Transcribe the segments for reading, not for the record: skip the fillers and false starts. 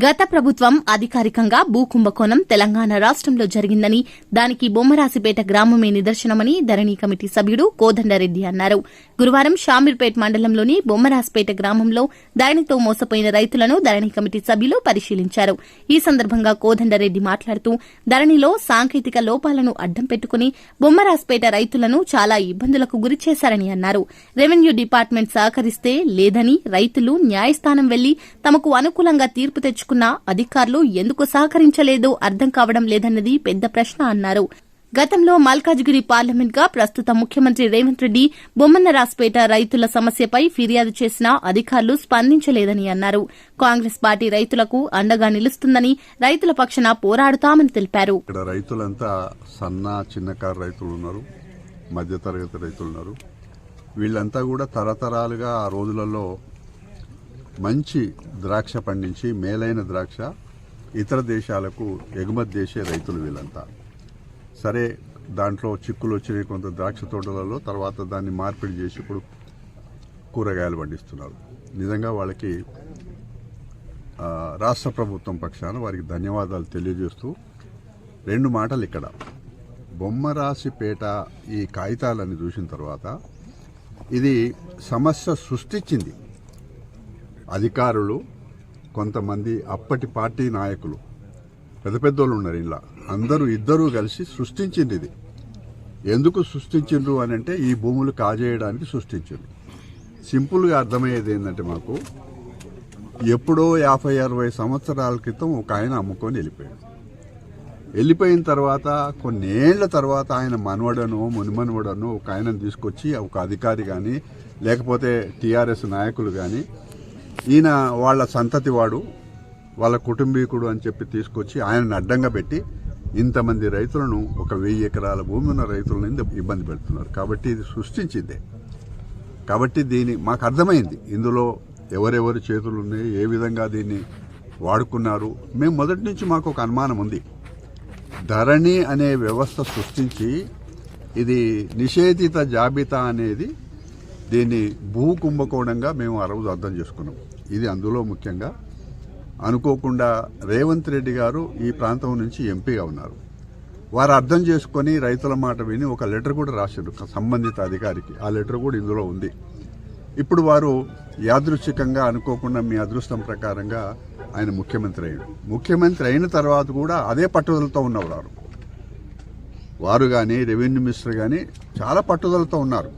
గత ప్రభుత్వం అధికారికంగా భూ కుంభకోణం తెలంగాణ రాష్ట్రంలో జరిగిందని, దానికి బొమ్మరాసిపేట గ్రామమే నిదర్శనమని ధరణి కమిటీ సభ్యుడు కోదండరెడ్డి అన్నారు. గురువారం షామీర్పేట్ మండలంలోని బొమ్మరాసిపేట గ్రామంలో ధరణితో మోసపోయిన రైతులను ధరణి కమిటీ సభ్యులు పరిశీలించారు. ఈ సందర్భంగా కోదండరెడ్డి మాట్లాడుతూ, ధరణిలో సాంకేతిక లోపాలను అడ్డం పెట్టుకుని బొమ్మరాసిపేట రైతులను చాలా ఇబ్బందులకు గురిచేశారని అన్నారు. రెవెన్యూ డిపార్ట్మెంట్ సహకరిస్తే లేదని, రైతులు న్యాయస్థానం వెళ్లి తమకు అనుకూలంగా తీర్పు తెచ్చుకున్న అధికారులు ఎందుకు సహకరించలేదో అర్థం కావడం లేదన్నది పెద్ద ప్రశ్న అన్నారు. గతంలో మల్కాజ్గిరి పార్లమెంట్ గా ప్రస్తుత ముఖ్యమంత్రి రేవంత్ రెడ్డి బొమ్మన్నరాస్పేట రైతుల సమస్యపై ఫిర్యాదు చేసినా అధికారులు స్పందించలేదని అన్నారు. కాంగ్రెస్ పార్టీ రైతులకు అండగా నిలుస్తుందని, రైతుల పక్షాన పోరాడుతామని తెలిపారు. రైతులంతా సన్న చిన్నకారు రైతులు ఉన్నారు, మధ్యతరగతి రైతులు ఉన్నారు. వీళ్ళంతా కూడా తరతరాలుగా ఆ రోజులలో మంచి ద్రాక్ష పండించి మేలైన ద్రాక్ష ఇతర దేశాలకు ఎగుమతి చేసే రైతులు వీళ్ళంతా. సరే, దాంట్లో చిక్కులు వచ్చినాయి కొంత ద్రాక్ష తోటలలో. తర్వాత దాన్ని మార్పిడి చేసి ఇప్పుడు కూరగాయలు పండిస్తున్నారు. నిజంగా వాళ్ళకి రాష్ట్ర ప్రభుత్వం పక్షాన వారికి ధన్యవాదాలు తెలియజేస్తూ, రెండు మాటలు ఇక్కడ బొమ్మరాసిపేట ఈ కాగితాలన్నీ చూసిన తర్వాత ఇది సమస్య సృష్టించింది. అధికారులు, కొంతమంది అప్పటి పార్టీ నాయకులు, పెద్ద పెద్దోళ్ళు ఉన్నారు ఇలా, ఇద్దరూ కలిసి సృష్టించింది. ఇది ఎందుకు సృష్టించిండ్రు అని అంటే ఈ భూములు కాజేయడానికి సృష్టించిండ్రు. సింపుల్గా అర్థమయ్యేది ఏంటంటే, మాకు ఎప్పుడో 50-60 సంవత్సరాల క్రితం ఒక ఆయన అమ్ముకొని వెళ్ళిపోయిన తర్వాత కొన్నేళ్ల తర్వాత ఆయన మనవడనో మునిమనవడనో ఒక ఆయనను తీసుకొచ్చి, ఒక అధికారి కానీ లేకపోతే టీఆర్ఎస్ నాయకులు కానీ, ఈయన వాళ్ళ సంతతి వాడు, వాళ్ళ కుటుంబీకుడు అని చెప్పి తీసుకొచ్చి ఆయనను అడ్డంగా పెట్టి ఇంతమంది రైతులను, ఒక 1000 ఎకరాల భూమి ఉన్న రైతులను ఇబ్బంది పెడుతున్నారు. కాబట్టి ఇది సృష్టించిందే. కాబట్టి మాకు అర్థమైంది ఇందులో ఎవరెవరి చేతులు ఉన్నాయి, ఏ విధంగా దీన్ని వాడుకున్నారు. మేము మొదటి నుంచి మాకు ఒక అనుమానం ఉంది. ధరణి అనే వ్యవస్థ సృష్టించి ఇది నిషేధిత జాబితా అనేది దీన్ని భూ కుంభకోణంగా మేము ఆ రోజు అర్థం చేసుకున్నాం. ఇది అందులో ముఖ్యంగా అనుకోకుండా రేవంత్ రెడ్డి గారు ఈ ప్రాంతం నుంచి ఎంపీగా ఉన్నారు. వారు అర్థం చేసుకొని రైతుల మాట విని ఒక లెటర్ కూడా రాశారు సంబంధిత అధికారికి. ఆ లెటర్ కూడా ఇందులో ఉంది. ఇప్పుడు వారు యాదృచ్ఛికంగా అనుకోకుండా మీ అదృష్టం ప్రకారంగా ఆయన ముఖ్యమంత్రి అయిన తర్వాత కూడా అదే పట్టుదలతో ఉన్నవారు. వారు కానీ రెవెన్యూ మినిస్టర్ కానీ చాలా పట్టుదలతో ఉన్నారు.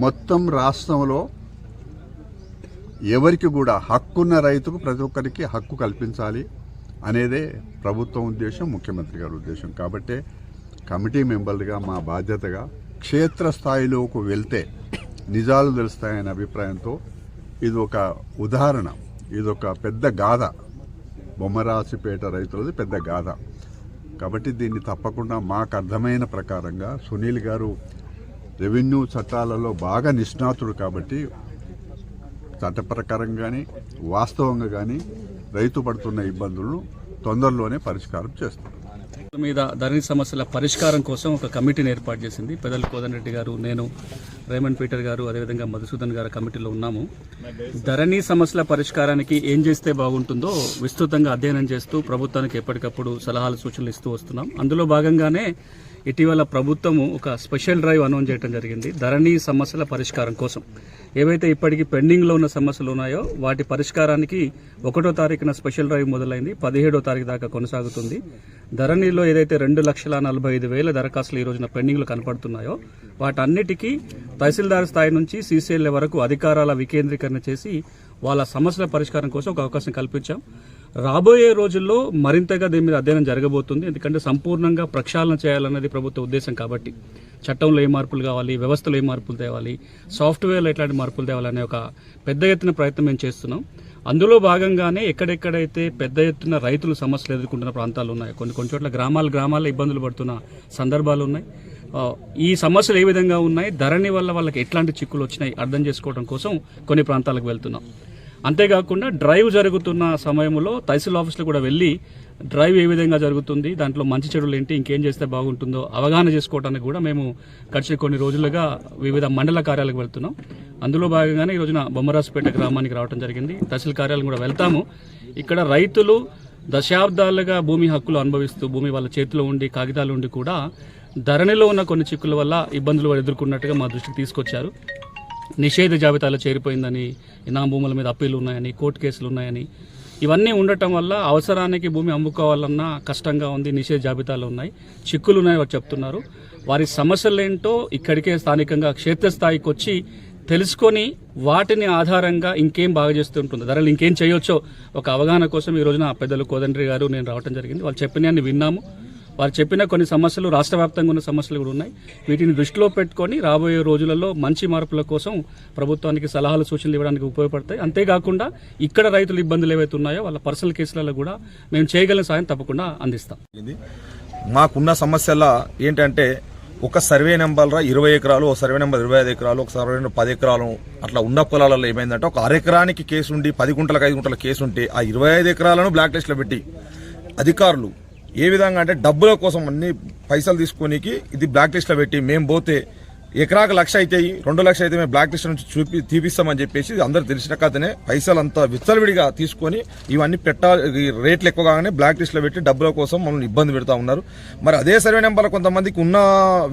మొత్తం రాష్ట్రంలో ఎవరికి కూడా హక్కున్న రైతుకు ప్రతి ఒక్కరికి హక్కు కల్పించాలి అనేదే ప్రభుత్వం ఉద్దేశం, ముఖ్యమంత్రి గారి ఉద్దేశం. కాబట్టే కమిటీ మెంబర్లుగా మా బాధ్యతగా క్షేత్రస్థాయిలోకి వెళ్తే నిజాలు తెలుస్తాయనే అభిప్రాయంతో ఇది ఒక ఉదాహరణ, ఇదొక పెద్ద గాథ, బొమ్మరాసిపేట రైతులది పెద్ద గాథ. కాబట్టి దీన్ని తప్పకుండా మాకు అర్థమైన ప్రకారంగా సునీల్ గారు రెవెన్యూ చట్టాలలో బాగా నిష్ణాతుడు కాబట్టి చట్ట ప్రకారంగా కానీ వాస్తవంగా కానీ రైతు పడుతున్న ఇబ్బందులను తొందరలోనే పరిష్కారం చేస్తారు. మీద ధరణి సమస్యల పరిష్కారం కోసం ఒక కమిటీని ఏర్పాటు చేసింది. పెద్దలు కోదండరెడ్డి గారు, నేను, రేమండ్ పీటర్ గారు, అదేవిధంగా మధుసూదన్ గారు కమిటీలో ఉన్నాము. ధరణి సమస్యల పరిష్కారానికి ఏం చేస్తే బాగుంటుందో విస్తృతంగా అధ్యయనం చేస్తూ ప్రభుత్వానికి ఎప్పటికప్పుడు సలహాలు సూచనలు ఇస్తూ వస్తున్నాం. అందులో భాగంగానే ఇటీవల ప్రభుత్వము ఒక స్పెషల్ డ్రైవ్ అనౌన్స్ చేయడం జరిగింది. ధరణి సమస్యల పరిష్కారం కోసం ఏవైతే ఇప్పటికీ పెండింగ్లో ఉన్న సమస్యలు ఉన్నాయో వాటి పరిష్కారానికి 1వ తారీఖున స్పెషల్ డ్రైవ్ మొదలైంది. 17వ తారీఖు దాకా కొనసాగుతుంది. ధరణిలో ఏదైతే 2,45,000 దరఖాస్తులు ఈ రోజున పెండింగ్లు కనపడుతున్నాయో వాటన్నిటికీ తహసీల్దార్ స్థాయి నుంచి సీసీఎల్ వరకు అధికారాల వికేంద్రీకరణ చేసి వాళ్ళ సమస్యల పరిష్కారం కోసం ఒక అవకాశం కల్పించాం. రాబోయే రోజుల్లో మరింతగా దీని మీద అధ్యయనం జరగబోతుంది. ఎందుకంటే సంపూర్ణంగా ప్రక్షాళన చేయాలన్నది ప్రభుత్వ ఉద్దేశం. కాబట్టి చట్టంలో ఏ మార్పులు కావాలి, వ్యవస్థలో ఏ మార్పులు తేవాలి, సాఫ్ట్వేర్లో ఎట్లాంటి మార్పులు తేవాలనే ఒక పెద్ద ఎత్తున ప్రయత్నం మేము చేస్తున్నాం. అందులో భాగంగానే ఎక్కడెక్కడైతే పెద్ద ఎత్తున రైతులు సమస్యలు ఎదుర్కొంటున్న ప్రాంతాలు ఉన్నాయి, కొన్ని చోట్ల గ్రామాల్లో ఇబ్బందులు పడుతున్న సందర్భాలు ఉన్నాయి. ఈ సమస్యలు ఏ విధంగా ఉన్నాయి, ధరణి వల్ల వాళ్ళకి ఎట్లాంటి చిక్కులు వచ్చినాయి అర్థం చేసుకోవడం కోసం కొన్ని ప్రాంతాలకు వెళ్తున్నాం. అంతేకాకుండా డ్రైవ్ జరుగుతున్న సమయంలో తహసీల్ ఆఫీస్లో కూడా వెళ్ళి డ్రైవ్ ఏ విధంగా జరుగుతుంది, దాంట్లో మంచి చెడులు ఏంటి, ఇంకేం చేస్తే బాగుంటుందో అవగాహన చేసుకోవడానికి కూడా మేము గడిచిన కొన్ని రోజులుగా వివిధ మండల కార్యాలకు వెళ్తున్నాం. అందులో భాగంగానే ఈ రోజున బొమ్మరాజుపేట గ్రామానికి రావడం జరిగింది. తహసీల్ కార్యాలయం కూడా వెళ్తాము. ఇక్కడ రైతులు దశాబ్దాలుగా భూమి హక్కులు అనుభవిస్తూ భూమి వాళ్ళ చేతిలో ఉండి కాగితాలు ఉండి కూడా ధరణిలో ఉన్న కొన్ని చిక్కుల వల్ల ఇబ్బందులు ఎదుర్కొన్నట్టుగా మా దృష్టికి తీసుకొచ్చారు. నిషేధ జాబితాలో చేరిపోయిందని, ఇనాం భూముల మీద అప్పీలు ఉన్నాయని, కోర్టు కేసులు ఉన్నాయని, ఇవన్నీ ఉండటం వల్ల అవసరానికి భూమి అమ్ముకోవాలన్నా కష్టంగా ఉంది. నిషేధ జాబితాలు ఉన్నాయి, చిక్కులు ఉన్నాయి వారు చెప్తున్నారు. వారి సమస్యలేంటో ఇక్కడికే స్థానికంగా క్షేత్రస్థాయికి వచ్చి తెలుసుకొని వాటిని ఆధారంగా ఇంకేం బాగా చేస్తూ ఉంటుంది, ధరలు ఇంకేం చేయొచ్చో ఒక అవగాహన కోసం ఈ రోజున పెద్దలు కోదండ్రి గారు నేను రావడం జరిగింది. వాళ్ళు చెప్పినవన్నీ విన్నాము. వారు చెప్పిన కొన్ని సమస్యలు రాష్ట్ర వ్యాప్తంగా ఉన్న సమస్యలు కూడా ఉన్నాయి. వీటిని దృష్టిలో పెట్టుకొని రాబోయే రోజులలో మంచి మార్పుల కోసం ప్రభుత్వానికి సలహాలు సూచనలు ఇవ్వడానికి ఉపయోగపడతాయి. అంతేకాకుండా ఇక్కడ రైతుల ఇబ్బందులు ఏవైతే ఉన్నాయో వాళ్ళ పర్సనల్ కేసులలో కూడా మేము చేయగలిగిన సాయం తప్పకుండా అందిస్తాం. మాకున్న సమస్యల ఏంటంటే ఒక సర్వే నెంబర్ 20 ఎకరాలు, ఒక సర్వే నెంబర్ 25 ఎకరాలు, ఒక సర్వే నెంబర్ 10 ఎకరాలు అట్లా ఉన్న పొలాలలో ఏమైందంటే ఒక అరెకరానికి కేసు ఉండి 10 గుంటలకు 5 గుంటల కేసు ఉంటే ఆ 25 ఎకరాలను బ్లాక్ లిస్ట్ లో పెట్టి అధికారులు ఏ విధంగా అంటే డబ్బుల కోసం అన్ని పైసలు తీసుకోనికి ఇది బ్లాక్ లిస్ట్ లో పెట్టి మేము పోతే ఎకరాకు 1,00,000 అవుతాయి, 2 లక్షలు అయితే మేము బ్లాక్ లిస్ట్ నుంచి తీపిస్తామని చెప్పేసి అందరూ తెలిసిన కథనే పైసలు అంతా విచ్చలవిడిగా తీసుకొని ఇవన్నీ రేట్లు ఎక్కువగానే బ్లాక్ లిస్ట్ లో పెట్టి డబ్బుల కోసం మమ్మల్ని ఇబ్బంది పెడతా ఉన్నారు. మరి అదే సర్వే నెంబర్ కొంతమందికి ఉన్న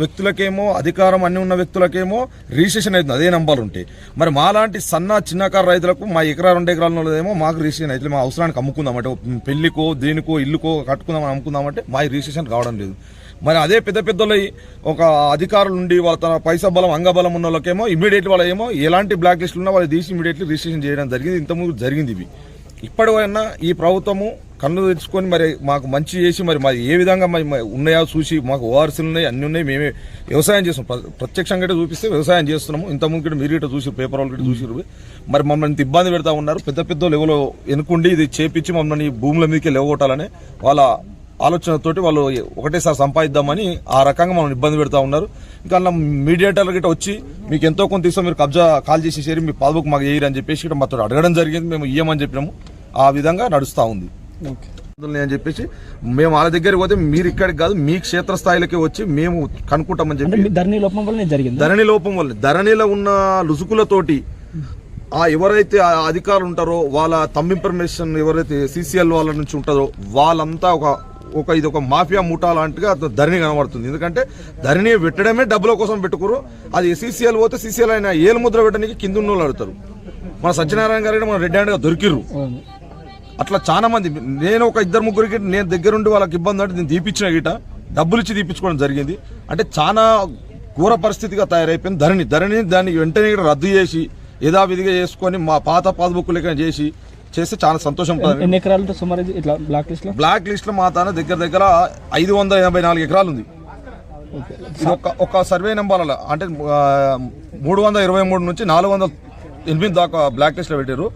వ్యక్తులకేమో అధికారం అన్ని ఉన్న వ్యక్తులకేమో రిజిస్ట్రేషన్ అవుతుంది అదే నెంబర్ ఉంటే, మరి మాలాంటి చిన్నకారు రైతులకు మా ఎకరా 2 ఎకరాల ఏమో మాకు రిజిస్ట్రేషన్ అయితే మా అవసరానికి అమ్ముకుందామంటే పెళ్లికో దేనికో ఇల్లుకో కట్టుకుందామని అమ్ముకుందామంటే మా రిజిస్ట్రేషన్ కావడం లేదు. మరి అదే పెద్దలు ఒక అధికారులు నుండి వాళ్ళ తన పైసా బలం అంగబలం ఉన్న వాళ్ళకేమో ఇమీడియట్లీ వాళ్ళ ఏమో ఎలాంటి బ్లాక్ లిస్టులు ఉన్నా వాళ్ళు తీసి ఇమీడియట్లీ రిజిస్ట్రేషన్ చేయడం జరిగింది. ఇంతకుముందు జరిగింది. ఇవి ఇప్పటికైనా ఈ ప్రభుత్వము కన్ను తెచ్చుకొని మరి మాకు మంచి చేసి మరి ఏ విధంగా మరి ఉన్నాయో చూసి మాకు ఓఆర్సీలు ఉన్నాయి, అన్ని ఉన్నాయి, మేమే వ్యవసాయం చేస్తున్నాం. ప్రత్యక్షంగా చూపిస్తే వ్యవసాయం చేస్తున్నాము. ఇంతకుముందు మీరు ఇట్లా చూసి పేపర్ వాళ్ళు చూసిరు. మరి మమ్మల్ని ఇంత ఇబ్బంది పెడతా ఉన్నారు. పెద్దలు ఎవరో ఎన్నుకుండి ఇది చేపించి మమ్మల్ని భూముల మీదకి లేవగొట్టాలని వాళ్ళ ఆలోచనతోటి వాళ్ళు ఒకటేసారి సంపాదిద్దామని ఆ రకంగా మనం ఇబ్బంది పెడతా ఉన్నారు. ఇంకా మీడియేటర్లు గిట్ట వచ్చి మీకు ఎంతో కొంత ఇస్తాం, మీరు కబ్జా కాల్ చేసేసారు, మీ పాస్బుక్ మాకు వేయరు అని చెప్పేసి మాతో అడగడం జరిగింది. మేము ఇయ్యమని చెప్పినాము. ఆ విధంగా నడుస్తూ ఉంది అని చెప్పేసి మేము వాళ్ళ దగ్గరికి పోతే మీరు ఇక్కడికి కాదు మీ క్షేత్రస్థాయిలకే వచ్చి మేము కనుక్కుంటామని చెప్పి ధరణి లోపం వల్ల ధరణిలో ఉన్న లుసుకులతోటి ఎవరైతే అధికారులు ఉంటారో వాళ్ళ తమ్ ఇన్ఫర్మేషన్ ఎవరైతే సిసిఎల్ వాళ్ళ నుంచి ఉంటుందో వాళ్ళంతా ఇది ఒక మాఫియా ముఠా లాంటిగా ధరణి కనబడుతుంది. ఎందుకంటే ధరణి పెట్టడమే డబ్బుల కోసం పెట్టుకోరు. అది సిసిఎల్ పోతే సిసిఎల్ అయినా ఏలు ముద్ర పెట్టడానికి కింద ఉన్న వాళ్ళు అడుగుతారు. మన సత్యనారాయణ గారు మన రెడ్ హ్యాండ్ గా దొరికిర్రు. అట్లా చాలా మంది నేను ఒక 2-3 నేను దగ్గరుండి వాళ్ళకి ఇబ్బంది అంటే నేను తీపిచ్చిన గిట డబ్బులు ఇచ్చి తీపించుకోవడం జరిగింది. అంటే చాలా ఘోర పరిస్థితిగా తయారైపోయింది ధరణి. దాన్ని వెంటనే రద్దు చేసి యథావిధిగా చేసుకొని మా పాత పాస్బుక్ లెక్క చేస్తే చాలా సంతోషం. బ్లాక్ లిస్ట్ లో మా తాన దగ్గర 584 ఎకరాలు ఉంది. ఒక సర్వే నెంబర్ అంటే 323 నుంచి 408 దాకా బ్లాక్ లిస్ట్ లో పెట్టారు.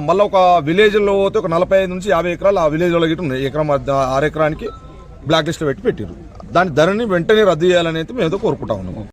మళ్ళీ ఒక విలేజ్ లో పోతే ఒక 45 నుంచి 50 ఎకరాలు ఆ విలేజ్ లో గిట్ట ఉన్నాయి. ఎకరం 6 ఎకరానికి బ్లాక్ లిస్ట్ లో పెట్టారు. దాని ధరని వెంటనే రద్దు చేయాలని అయితే మేము కోరుకుంటా ఉన్నాము.